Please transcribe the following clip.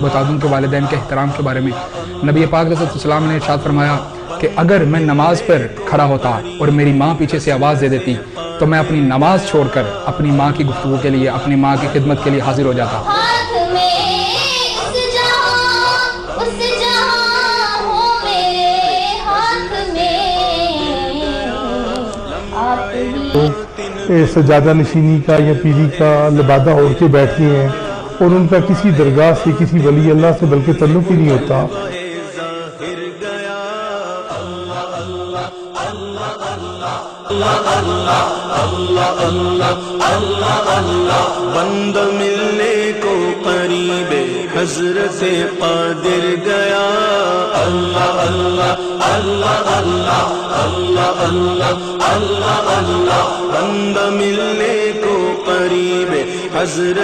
بتا دوں کہ والدین کے احترام کے بارے میں نبی پاک علیہ السلام نے ارشاد فرمایا کہ اگر میں نماز پر کھڑا ہوتا اور میری ماں پیچھے سے آواز دے دیتی تو میں اپنی نماز چھوڑ کر اپنی ماں کی گفتگو کے لیے، اپنی ماں کی خدمت کے لیے حاضر ہو جاتا۔ سجادہ نشینی کا یا پیری کا لبادہ اوڑھ کے بیٹھتے ہیں اور ان کا کسی درگاہ سے، کسی ولی اللہ سے بلکہ تعلق ہی نہیں ہوتا۔ بند ملنے کو قریب حضرت قادر گیا، اللہ اللہ اللہ اللہ اللہ اللہ اللہ اللہ، بند ملنے کو قریب حضرت